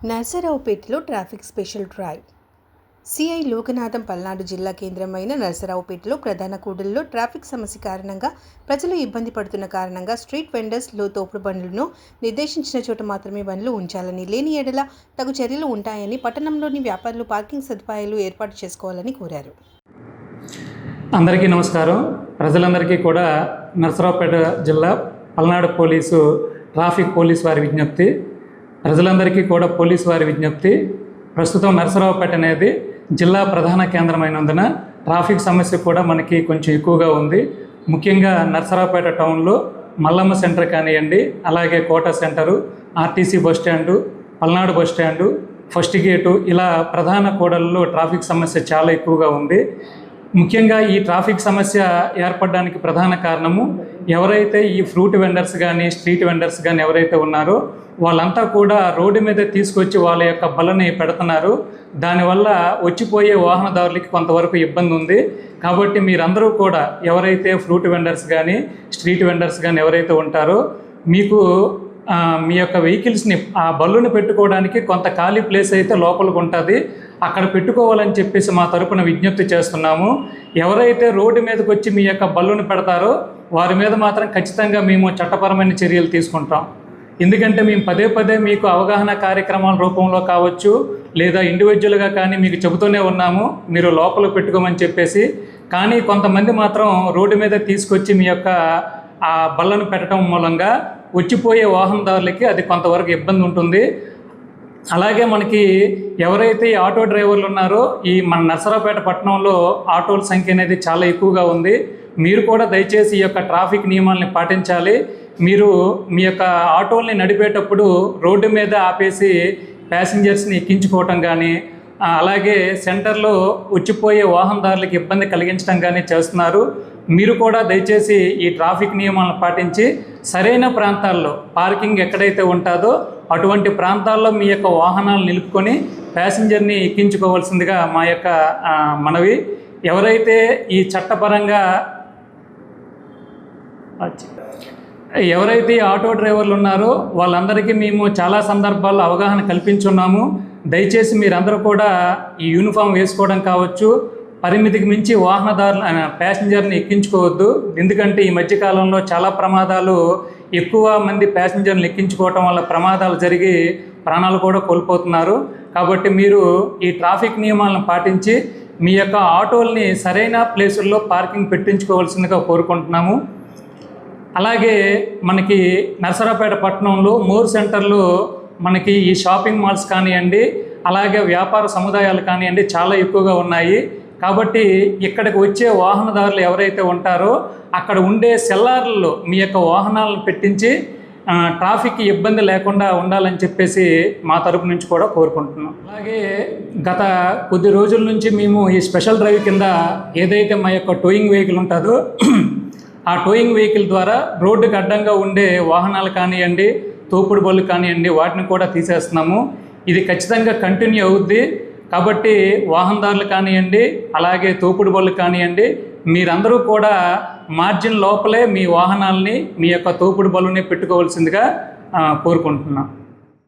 నర్సరావుపేటలో traffic special drive. CI Lokanatham Palnadu జిల్లా కేంద్రమైన నర్సరావుపేటలో ప్రధాన కూడలిలో ట్రాఫిక్ సమస్య కారణంగా ప్రజలు ఇబ్బంది పడుతున్న కారణంగా స్ట్రీట్ వెండర్స్లో తోపుడు బండ్లను నిర్దేశించిన చోట మాత్రమే బండ్లు ఉంచాలని, లేని ఎడల తగు చర్యలు ఉంటాయని పట్టణంలోని వ్యాపారులు పార్కింగ్ సదుపాయాలు ఏర్పాటు చేసుకోవాలని కోరారు. అందరికీ నమస్కారం. ప్రజలందరికీ కూడా నర్సరావుపేట జిల్లా పల్నాడు ట్రాఫిక్ పోలీస్ వారి విజ్ఞప్తి. ప్రజలందరికీ కూడా పోలీసు వారి విజ్ఞప్తి. ప్రస్తుతం నర్సరావుపేట అనేది జిల్లా ప్రధాన కేంద్రమైనందున ట్రాఫిక్ సమస్య కూడా మనకి కొంచెం ఎక్కువగా ఉంది. ముఖ్యంగా నర్సరావుపేట టౌన్లో మల్లమ్మ సెంటర్ కానివ్వండి, అలాగే కోట center, RTC bus stand, Palnadu bus stand, first gate, ఇలా ప్రధాన కూడళ్లలో ట్రాఫిక్ సమస్య చాలా ఎక్కువగా ఉంది. ముఖ్యంగా ఈ ట్రాఫిక్ సమస్య ఏర్పడడానికి ప్రధాన కారణము ఎవరైతే ఈ ఫ్రూట్ వెండర్స్ కానీ, స్ట్రీట్ వెండర్స్ కానీ ఎవరైతే ఉన్నారో వాళ్ళంతా కూడా రోడ్డు మీద తీసుకొచ్చి వాళ్ళ యొక్క బలని పెడుతున్నారు. దానివల్ల వచ్చిపోయే వాహనదారులకి కొంతవరకు ఇబ్బంది ఉంది. కాబట్టి మీరందరూ కూడా ఎవరైతే ఫ్రూట్ వెండర్స్ కానీ, స్ట్రీట్ వెండర్స్ కానీ ఎవరైతే ఉంటారో మీకు మీ యొక్క వెహికల్స్ని ఆ బళ్ళుని పెట్టుకోవడానికి కొంత ఖాళీ ప్లేస్ అయితే లోపలికి ఉంటుంది, అక్కడ పెట్టుకోవాలని చెప్పేసి మా తరపున విజ్ఞప్తి చేస్తున్నాము. ఎవరైతే రోడ్డు మీదకి వచ్చి మీ యొక్క బళ్ళుని పెడతారో వారి మీద మాత్రం ఖచ్చితంగా మేము చట్టపరమైన చర్యలు తీసుకుంటాం. ఎందుకంటే మేము పదే పదే మీకు అవగాహన కార్యక్రమాల రూపంలో కావచ్చు, లేదా ఇండివిజువల్గా కానీ మీకు చెబుతూనే ఉన్నాము మీరు లోపలికి పెట్టుకోమని చెప్పేసి. కానీ కొంతమంది మాత్రం రోడ్డు మీద తీసుకొచ్చి మీ యొక్క ఆ బళ్ళను పెట్టడం మూలంగా వచ్చిపోయే వాహనదారులకి అది కొంతవరకు ఇబ్బంది ఉంటుంది. అలాగే మనకి ఎవరైతే ఈ ఆటో డ్రైవర్లు ఉన్నారో ఈ మన నర్సరావుపేట పట్టణంలో ఆటోల సంఖ్య అనేది చాలా ఎక్కువగా ఉంది. మీరు కూడా దయచేసి ఈ యొక్క ట్రాఫిక్ నియమాలని పాటించాలి. మీరు మీ యొక్క ఆటోల్ని నడిపేటప్పుడు రోడ్డు మీద ఆపేసి ప్యాసింజర్స్ని ఎక్కించుకోవటం కానీ, అలాగే సెంటర్లో వచ్చిపోయే వాహనదారులకు ఇబ్బంది కలిగించడం కానీ చేస్తున్నారు. మీరు కూడా దయచేసి ఈ ట్రాఫిక్ నియమాలను పాటించి సరైన ప్రాంతాల్లో పార్కింగ్ ఎక్కడైతే ఉంటుందో అటువంటి ప్రాంతాల్లో మీ యొక్క వాహనాలు నిలుపుకొని ప్యాసింజర్ని ఎక్కించుకోవాల్సిందిగా మా యొక్క మనవి. ఎవరైతే ఈ చట్టపరంగా ఎవరైతే ఆటో డ్రైవర్లు ఉన్నారో వాళ్ళందరికీ మేము చాలా సందర్భాల్లో అవగాహన కల్పించున్నాము. దయచేసి మీరందరూ కూడా ఈ యూనిఫామ్ వేసుకోవడం కావచ్చు, పరిమితికి మించి ప్యాసింజర్ని ఎక్కించుకోవద్దు. ఎందుకంటే ఈ మధ్యకాలంలో చాలా ప్రమాదాలు, ఎక్కువ మంది ప్యాసింజర్ని ఎక్కించుకోవటం వల్ల ప్రమాదాలు జరిగి ప్రాణాలు కూడా కోల్పోతున్నారు. కాబట్టి మీరు ఈ ట్రాఫిక్ నియమాలను పాటించి మీ యొక్క ఆటోల్ని సరైన ప్లేసుల్లో పార్కింగ్ పెట్టించుకోవాల్సిందిగా కోరుకుంటున్నాము. అలాగే మనకి నర్సరావుపేట పట్టణంలో మోర్ సెంటర్లో మనకి ఈ షాపింగ్ మాల్స్ కానివ్వండి, అలాగే వ్యాపార సముదాయాలు కానివ్వండి చాలా ఎక్కువగా ఉన్నాయి. కాబట్టి ఇక్కడికి వచ్చే వాహనదారులు ఎవరైతే ఉంటారో అక్కడ ఉండే సెల్లార్లలో మీ యొక్క వాహనాలను పెట్టించి ట్రాఫిక్ ఇబ్బంది లేకుండా ఉండాలని చెప్పేసి మా తరపు నుంచి కూడా కోరుకుంటున్నాం. అలాగే గత కొద్ది రోజుల నుంచి మేము ఈ స్పెషల్ డ్రైవ్ కింద ఏదైతే మా యొక్క టోయింగ్ వెహికల్ ఉంటుందో ఆ టోయింగ్ వెహికల్ ద్వారా రోడ్డుకి అడ్డంగా ఉండే వాహనాలు కానివ్వండి, తోపుడు బళ్ళు కానివ్వండి, వాటిని కూడా తీసేస్తున్నాము. ఇది ఖచ్చితంగా కంటిన్యూ అవుద్ది. కాబట్టి వాహనదారులు కానివ్వండి, అలాగే తోపుడు బళ్ళు కానివ్వండి, మీరందరూ కూడా మార్జిన్ లోపలే మీ వాహనాలని, మీ యొక్క తోపుడు బళ్ళని పెట్టుకోవాల్సిందిగా కోరుకుంటున్నాం.